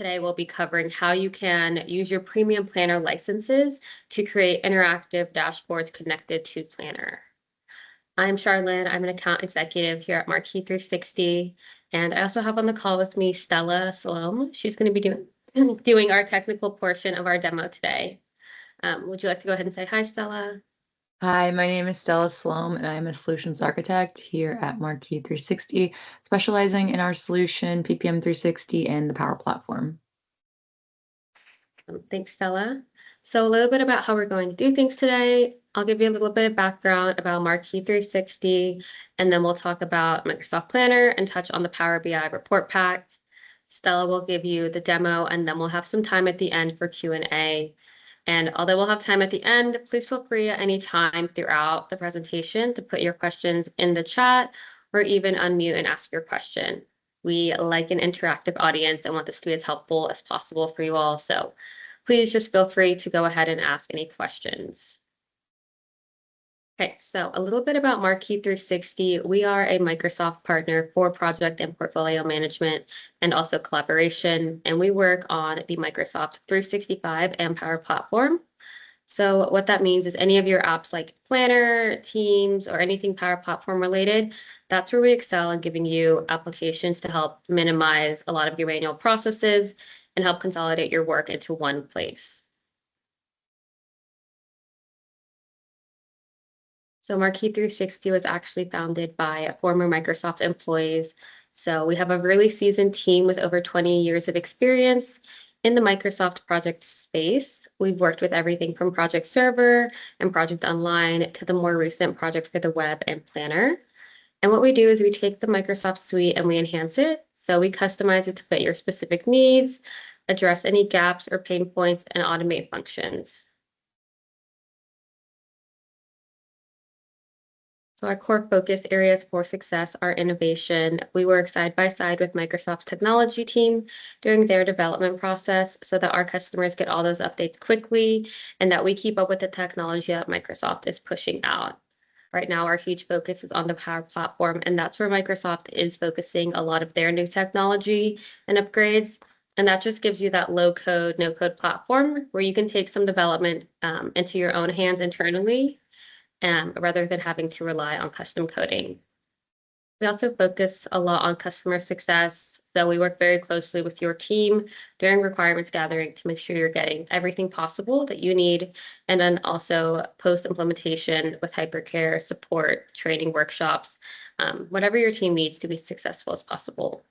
today we'll be covering how you can use your Premium Planner licenses to create interactive dashboards connected to Planner. I'm Charlene. I'm an account executive here at Marquee 360. And I also have on the call with me Stella Salome. She's going to be doing our technical portion of our demo today. Would you like to go ahead and say hi, Stella? Hi, my name is Stella Salome, and I'm a solutions architect here at Marquee 360, specializing in our solution, PPM 360, and the Power Platform. Thanks, Stella. So a little bit about how we're going to do things today. I'll give you a little bit of background about Marquee 360, and then we'll talk about Microsoft Planner and touch on the Power BI report pack. Stella will give you the demo, and then we'll have some time at the end for Q&A. And although we'll have time at the end, please feel free at any time throughout the presentation to put your questions in the chat or even unmute and ask your question. We like an interactive audience and want this to be as helpful as possible for you all. So please just feel free to go ahead and ask any questions. Okay, so a little bit about Marquee 360. We are a Microsoft partner for project and portfolio management and also collaboration, and we work on the Microsoft 365 and Power Platform. So what that means is any of your apps like Planner, Teams, or anything Power Platform related, that's where we excel in giving you applications to help minimize a lot of your manual processes and help consolidate your work into one place. So Marquee 360 was actually founded by former Microsoft employees. So we have a really seasoned team with over 20 years of experience in the Microsoft project space. We've worked with everything from Project Server and Project Online to the more recent project for the web and Planner. And what we do is we take the Microsoft suite and we enhance it. So we customize it to fit your specific needs, address any gaps or pain points, and automate functions. So our core focus areas for success are innovation. We work side by side with Microsoft's technology team during their development process so that our customers get all those updates quickly and that we keep up with the technology that Microsoft is pushing out. Right now, our huge focus is on the Power Platform, and that's where Microsoft is focusing a lot of their new technology and upgrades. And that just gives you that low code, no code platform where you can take some development into your own hands internally rather than having to rely on custom coding. We also focus a lot on customer success. So we work very closely with your team during requirements gathering to make sure you're getting everything possible that you need. And then also post-implementation with hypercare, support, training workshops, whatever your team needs to be successful as possible.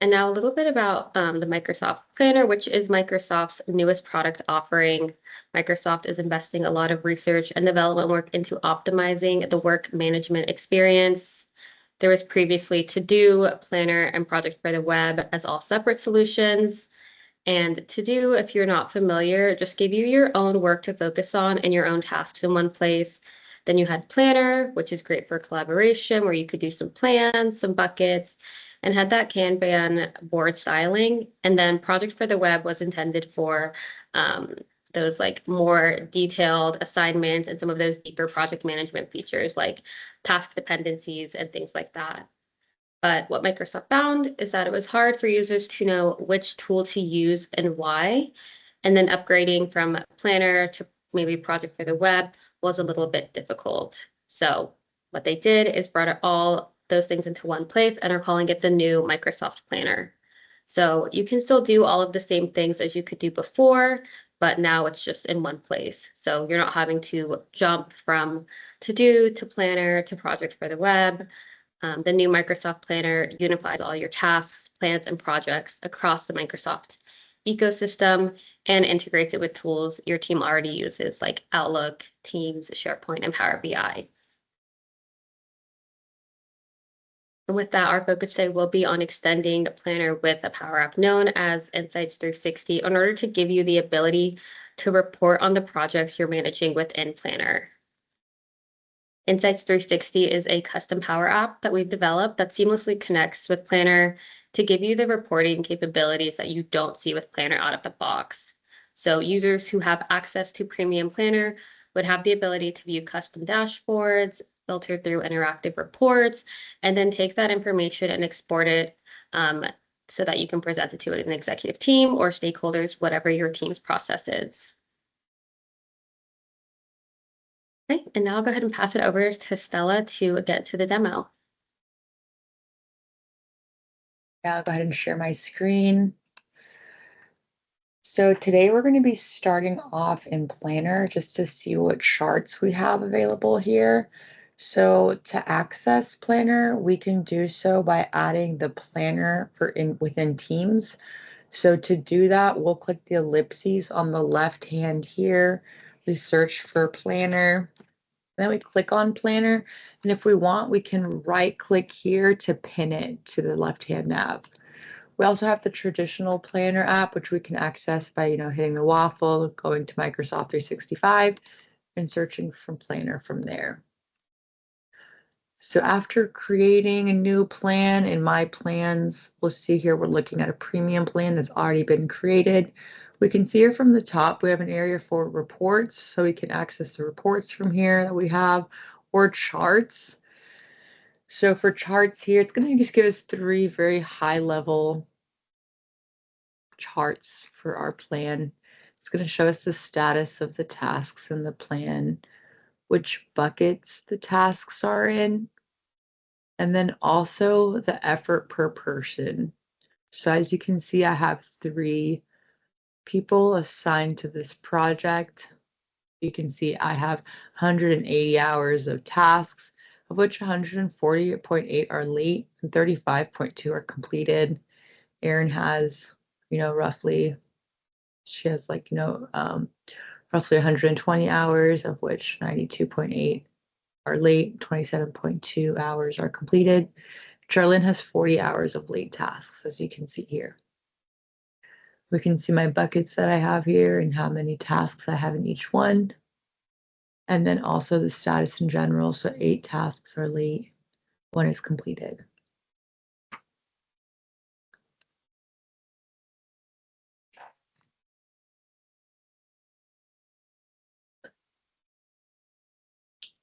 And now a little bit about the Microsoft Planner, which is Microsoft's newest product offering. Microsoft is investing a lot of research and development work into optimizing the work management experience. There was previously To-Do, Planner, and Project for the Web as all separate solutions. And To-Do, if you're not familiar, just give you your own work to focus on and your own tasks in one place. Then you had Planner, which is great for collaboration, where you could do some plans, some buckets, and had that Kanban board styling. And then Project for the Web was intended for those like more detailed assignments and some of those deeper project management features like task dependencies and things like that. But what Microsoft found is that it was hard for users to know which tool to use and why. And then upgrading from Planner to maybe Project for the Web was a little bit difficult. So what they did is brought all those things into one place and are calling it the new Microsoft Planner. So you can still do all of the same things as you could do before, but now it's just in one place. So you're not having to jump from To-Do to Planner to Project for the Web. The new Microsoft Planner unifies all your tasks, plans, and projects across the Microsoft ecosystem and integrates it with tools your team already uses like Outlook, Teams, SharePoint, and Power BI. And with that, our focus today will be on extending Planner with a Power App known as Insights 360 in order to give you the ability to report on the projects you're managing within Planner. Insights 360 is a custom Power App that we've developed that seamlessly connects with Planner to give you the reporting capabilities that you don't see with Planner out of the box. So users who have access to Premium Planner would have the ability to view custom dashboards, filter through interactive reports, and then take that information and export it so that you can present it to an executive team or stakeholders, whatever your team's process is. Okay, and now I'll go ahead and pass it over to Stella to get to the demo. Now I'll go ahead and share my screen. So today we're going to be starting off in Planner just to see what charts we have available here. So to access Planner, we can do so by adding the Planner within Teams. So to do that, we'll click the ellipses on the left hand here. We search for Planner. Then we click on Planner. And if we want, we can right click here to pin it to the left hand nav. We also have the traditional Planner app, which we can access by, hitting the waffle, going to Microsoft 365, and searching from Planner from there. So after creating a new plan in My Plans, we'll see here we're looking at a premium plan that's already been created. We can see here from the top, we have an area for reports, so we can access the reports from here that we have, or charts. So for charts here, it's going to just give us 3 very high level charts for our plan. It's going to show us the status of the tasks in the plan, which buckets the tasks are in, and then also the effort per person. So as you can see, I have 3 people assigned to this project. You can see I have 180 hours of tasks, of which 140.8 are late and 35.2 are completed. Erin has, roughly she has roughly 120 hours, of which 92.8 are late, 27.2 hours are completed. Charlene has 40 hours of late tasks, as you can see here. We can see my buckets that I have here and how many tasks I have in each one. And then also the status in general. So 8 tasks are late, 1 is completed.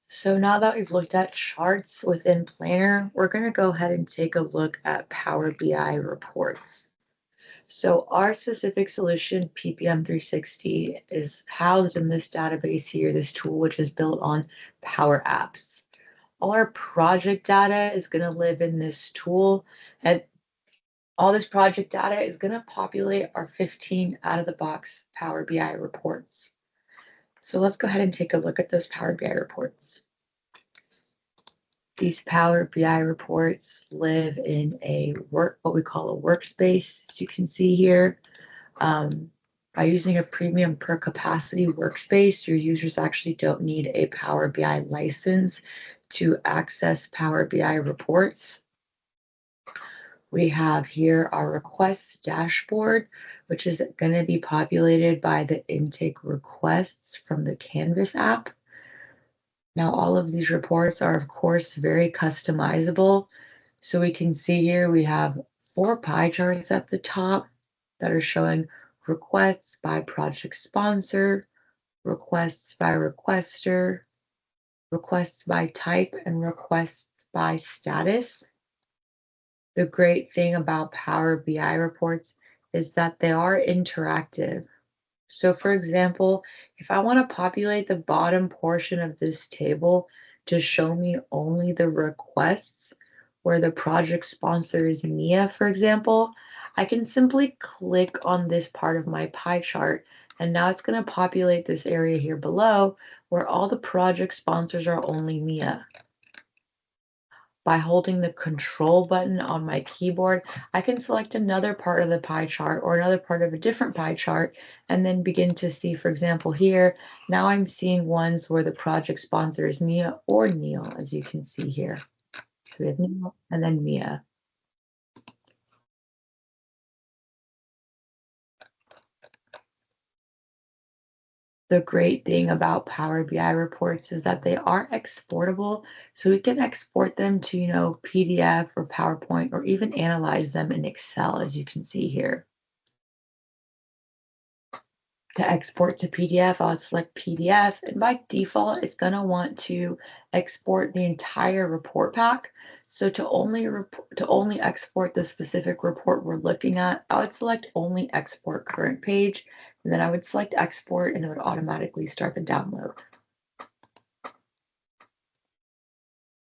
So now that we've looked at charts within Planner, we're going to go ahead and take a look at Power BI reports. So our specific solution, PPM 360, is housed in this database here, this tool, which is built on Power Apps. All our project data is going to live in this tool, and all this project data is going to populate our 15 out-of-the-box Power BI reports. So let's go ahead and take a look at those Power BI reports. These Power BI reports live in what we call a workspace, as you can see here. By using a premium per capacity workspace, your users actually don't need a Power BI license to access Power BI reports. We have here our requests dashboard, which is going to be populated by the intake requests from the Canvas app. Now, all of these reports are, of course, very customizable. So we can see here we have 4 pie charts at the top that are showing requests by project sponsor, requests by requester, requests by type, and requests by status. The great thing about Power BI reports is that they are interactive. So for example, if I want to populate the bottom portion of this table to show me only the requests where the project sponsor is Mia, for example, I can simply click on this part of my pie chart, and now it's going to populate this area here below where all the project sponsors are only Mia. By holding the control button on my keyboard, I can select another part of the pie chart or another part of a different pie chart and then begin to see, for example, here, now I'm seeing ones where the project sponsor is Mia or Neil, as you can see here. So we have Neil and then Mia. The great thing about Power BI reports is that they are exportable. So we can export them to, PDF or PowerPoint, or even analyze them in Excel, as you can see here. To export to PDF, I'll select PDF, and by default, it's going to want to export the entire report pack. So to only export the specific report we're looking at, I would select only export current page, and then I would select export, and it would automatically start the download.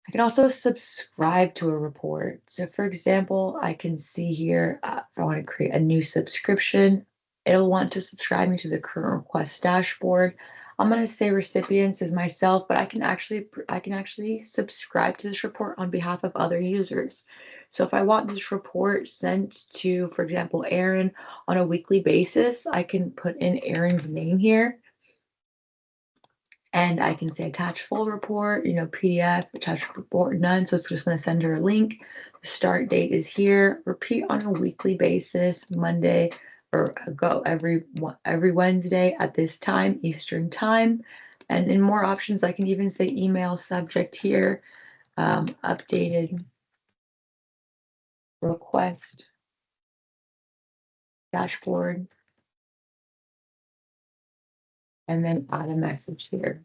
I can also subscribe to a report. So for example, I can see here, if I want to create a new subscription, it'll want to subscribe me to the current request dashboard. I'm going to say recipients is myself, but I can actually subscribe to this report on behalf of other users. So if I want this report sent to, for example, Aaron on a weekly basis, I can put in Aaron's name here. And I can say attach full report, PDF, attach report none. So it's just going to send her a link. The start date is here. Repeat on a weekly basis, Monday or go every Wednesday at this time, Eastern time. And in more options, I can even say email subject here, updated request dashboard, and then add a message here.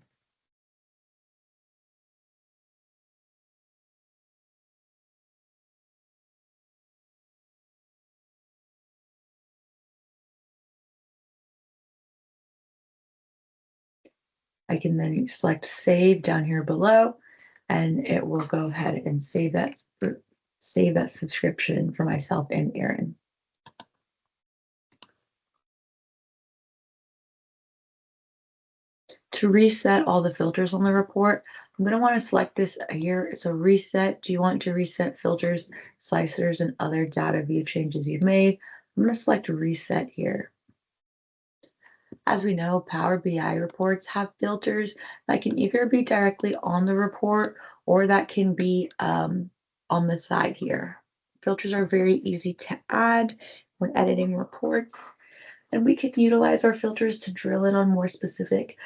I can then select save down here below, and it will go ahead and save that subscription for myself and Aaron. To reset all the filters on the report, I'm going to want to select this here. It's a reset. Do you want to reset filters, slicers, and other data view changes you've made? I'm going to select reset here. As we know, Power BI reports have filters that can either be directly on the report or that can be on the side here. Filters are very easy to add when editing reports, and we can utilize our filters to drill in on more specific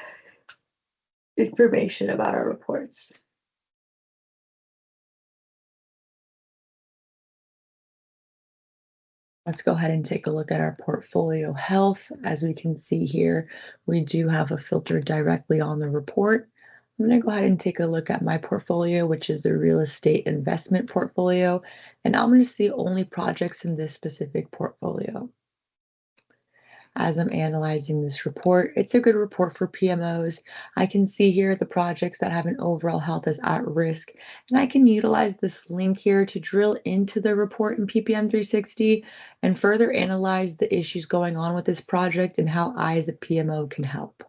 information about our reports. Let's go ahead and take a look at our portfolio health. As we can see here, we do have a filter directly on the report. I'm going to go ahead and take a look at my portfolio, which is the real estate investment portfolio, and I'm going to see only projects in this specific portfolio. As I'm analyzing this report, it's a good report for PMOs. I can see here the projects that have an overall health as at risk, and I can utilize this link here to drill into the report in PPM 360 and further analyze the issues going on with this project and how I as a PMO can help.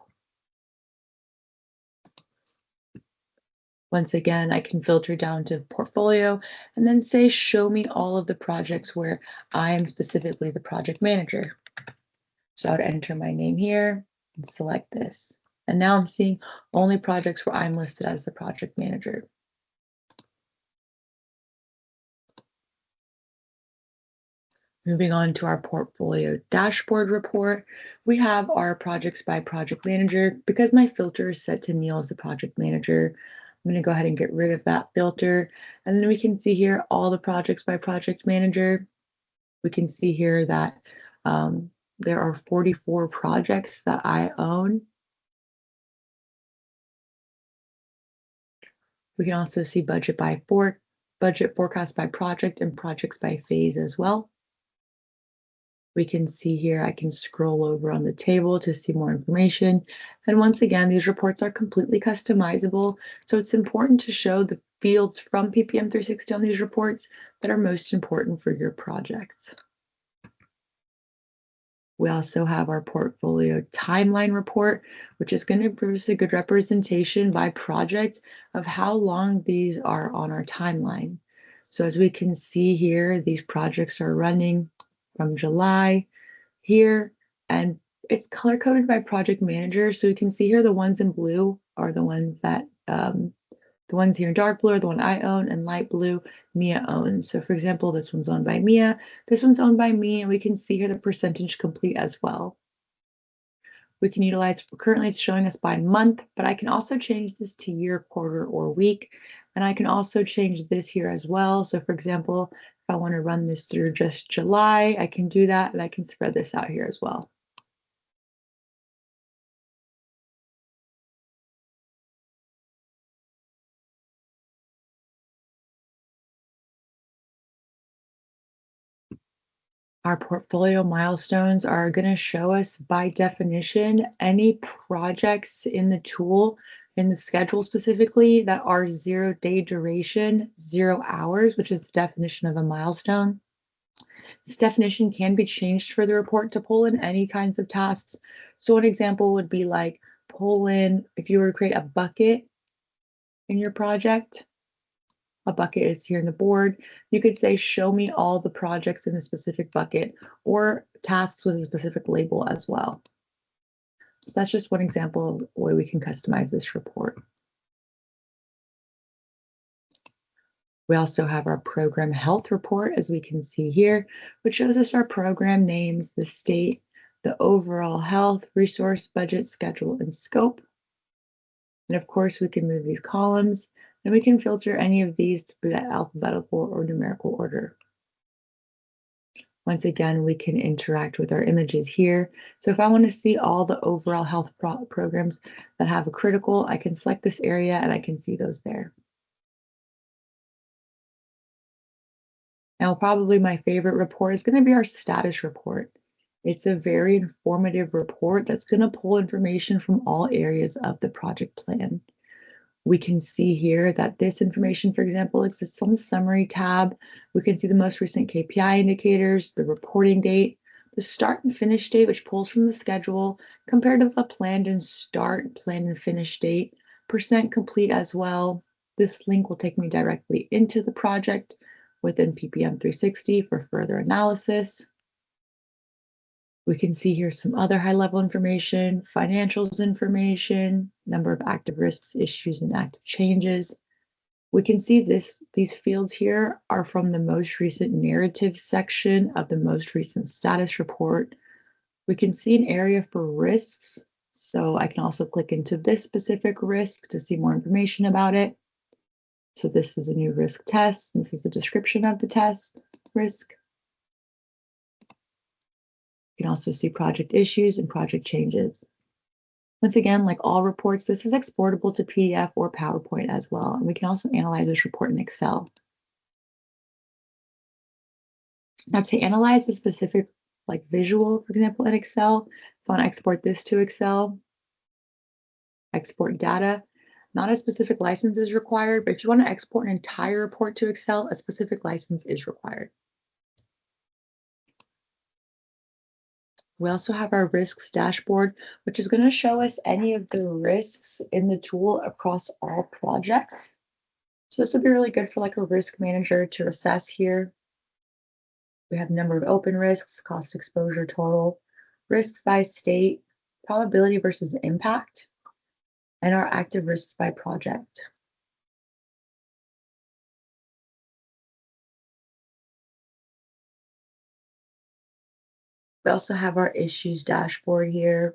Once again, I can filter down to portfolio and then say, show me all of the projects where I am specifically the project manager. So I would enter my name here and select this. And now I'm seeing only projects where I'm listed as the project manager. Moving on to our portfolio dashboard report, we have our projects by project manager. Because my filter is set to Neil as the project manager, I'm going to go ahead and get rid of that filter. And then we can see here all the projects by project manager. We can see here that there are 44 projects that I own. We can also see budget forecast by project, and projects by phase as well. We can see here, I can scroll over on the table to see more information. And once again, these reports are completely customizable. So it's important to show the fields from PPM 360 on these reports that are most important for your projects. We also have our portfolio timeline report, which is going to produce a good representation by project of how long these are on our timeline. So as we can see here, these projects are running from July here, and it's color coded by project manager. So we can see here the ones in blue are the ones that the ones here in dark blue are the one I own, and light blue Mia owns. So for example, this one's owned by Mia, this one's owned by me, and we can see here the percentage complete as well. We can utilize, currently it's showing us by month, but I can also change this to year, quarter, or week. And I can also change this here as well. So for example, if I want to run this through just July, I can do that, and I can spread this out here as well. Our portfolio milestones are going to show us by definition any projects in the tool, in the schedule specifically, that are 0-day duration, 0 hours, which is the definition of a milestone. This definition can be changed for the report to pull in any kinds of tasks. So an example would be like pull in, if you were to create a bucket in your project, a bucket is here in the board, you could say, show me all the projects in a specific bucket or tasks with a specific label as well. So that's just one example of the way we can customize this report. We also have our program health report, as we can see here, which shows us our program names, the state, the overall health, resource, budget, schedule, and scope. And of course, we can move these columns, and we can filter any of these to that alphabetical or numerical order. Once again, we can interact with our images here. So if I want to see all the overall health programs that have a critical, I can select this area and I can see those there. Now, probably my favorite report is going to be our status report. It's a very informative report that's going to pull information from all areas of the project plan. We can see here that this information, for example, exists on the summary tab. We can see the most recent KPI indicators, the reporting date, the start and finish date, which pulls from the schedule, compared to the planned and start, planned and finish date, percent complete as well. This link will take me directly into the project within PPM 360 for further analysis. We can see here some other high-level information, financials information, number of active risks, issues, and active changes. We can see these fields here are from the most recent narrative section of the most recent status report. We can see an area for risks. So I can also click into this specific risk to see more information about it. So this is a new risk test. This is the description of the test risk. You can also see project issues and project changes. Once again, like all reports, this is exportable to PDF or PowerPoint as well. And we can also analyze this report in Excel. Now to analyze the specific like visual, for example, in Excel, if I want to export this to Excel, export data, not a specific license is required, but if you want to export an entire report to Excel, a specific license is required. We also have our risks dashboard, which is going to show us any of the risks in the tool across all projects. So this would be really good for like a risk manager to assess here. We have number of open risks, cost exposure total, risks by state, probability versus impact, and our active risks by project. We also have our issues dashboard here.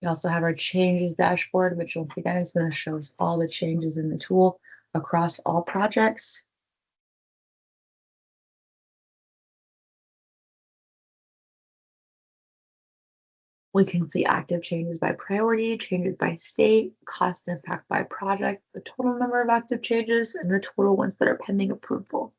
We also have our changes dashboard, which once again is going to show us all the changes in the tool across all projects. We can see active changes by priority, changes by state, cost impact by project, the total number of active changes, and the total ones that are pending approval.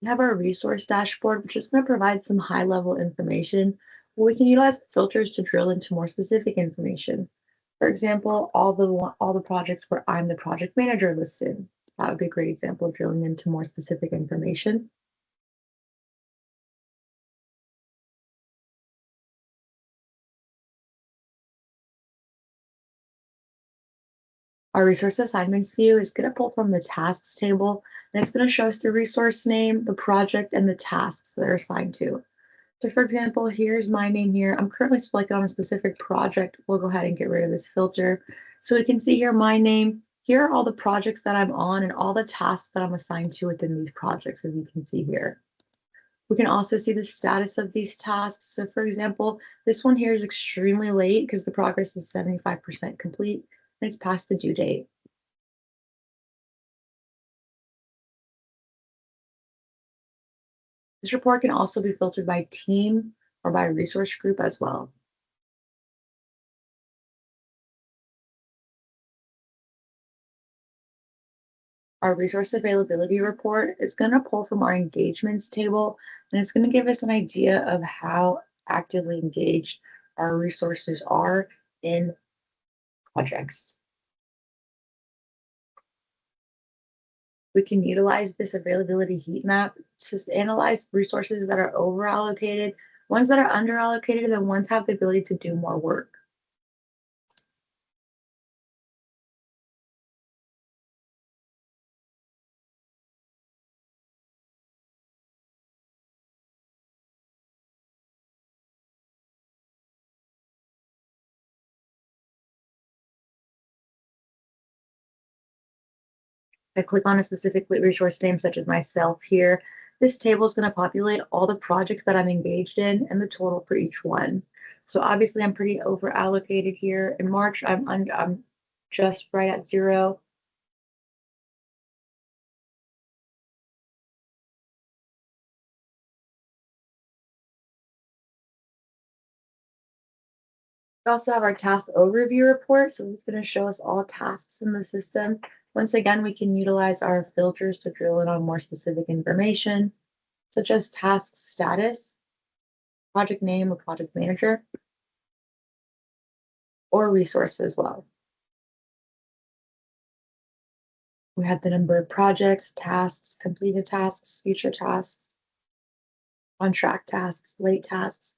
We have our resource dashboard, which is going to provide some high-level information. We can utilize filters to drill into more specific information. For example, all the projects where I'm the project manager listed. That would be a great example of drilling into more specific information. Our resource assignments view is going to pull from the tasks table, and it's going to show us the resource name, the project, and the tasks that are assigned to. So for example, here's my name here. I'm currently selected on a specific project. We'll go ahead and get rid of this filter. So we can see here my name. Here are all the projects that I'm on and all the tasks that I'm assigned to within these projects, as you can see here. We can also see the status of these tasks. So for example, this one here is extremely late because the progress is 75% complete. and it's past the due date. This report can also be filtered by team or by resource group as well. Our resource availability report is going to pull from our engagements table, and it's going to give us an idea of how actively engaged our resources are in projects. We can utilize this availability heat map to analyze resources that are over allocated, ones that are under allocated, and then ones have the ability to do more work. I click on a specific resource name, such as myself here, this table is going to populate all the projects that I'm engaged in and the total for each one. So obviously I'm pretty over allocated here. In March, I'm just right at 0. We also have our task overview report. So this is going to show us all tasks in the system. Once again, we can utilize our filters to drill in on more specific information, such as task status, project name or project manager, or resource as well. We have the number of projects, tasks, completed tasks, future tasks, on track tasks, late tasks,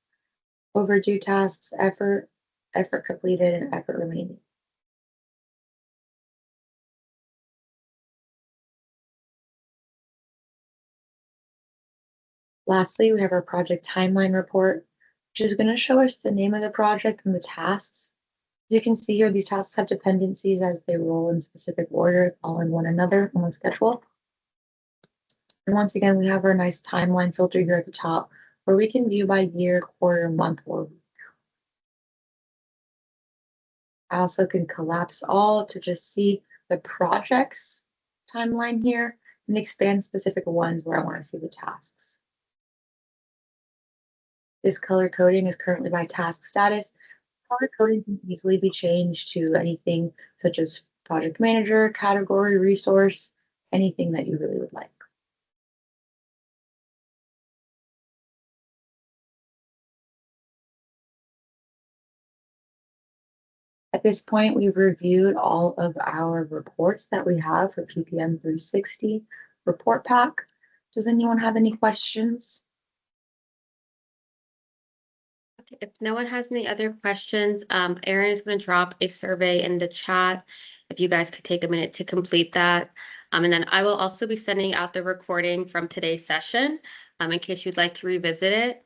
overdue tasks, effort completed, and effort remaining. Lastly, we have our project timeline report, which is going to show us the name of the project and the tasks. As you can see here, these tasks have dependencies as they roll in specific order, following one another on the schedule. And once again, we have our nice timeline filter here at the top, where we can view by year, quarter, month, or week. I also can collapse all to just see the projects timeline here and expand specific ones where I want to see the tasks. This color coding is currently by task status. Color coding can easily be changed to anything such as project manager, category, resource, anything that you really would like. At this point, we've reviewed all of our reports that we have for PPM 360 report pack. Does anyone have any questions? Okay, if no one has any other questions, Erin is going to drop a survey in the chat. If you guys could take a minute to complete that. And then I will also be sending out the recording from today's session in case you'd like to revisit it.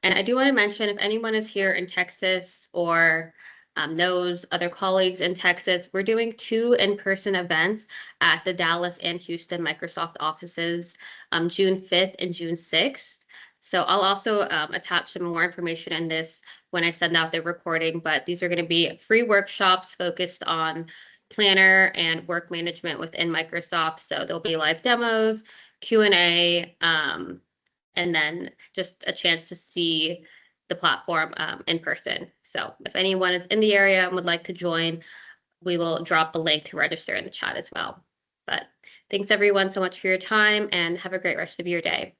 And I do want to mention if anyone is here in Texas or knows other colleagues in Texas, we're doing 2 in-person events at the Dallas and Houston Microsoft offices, June 5th and June 6th. So I'll also attach some more information in this when I send out the recording, but these are going to be free workshops focused on planner and work management within Microsoft. So there'll be live demos, Q&A, and then just a chance to see the platform in person. So if anyone is in the area and would like to join, we will drop a link to register in the chat as well. But thanks everyone so much for your time and have a great rest of your day.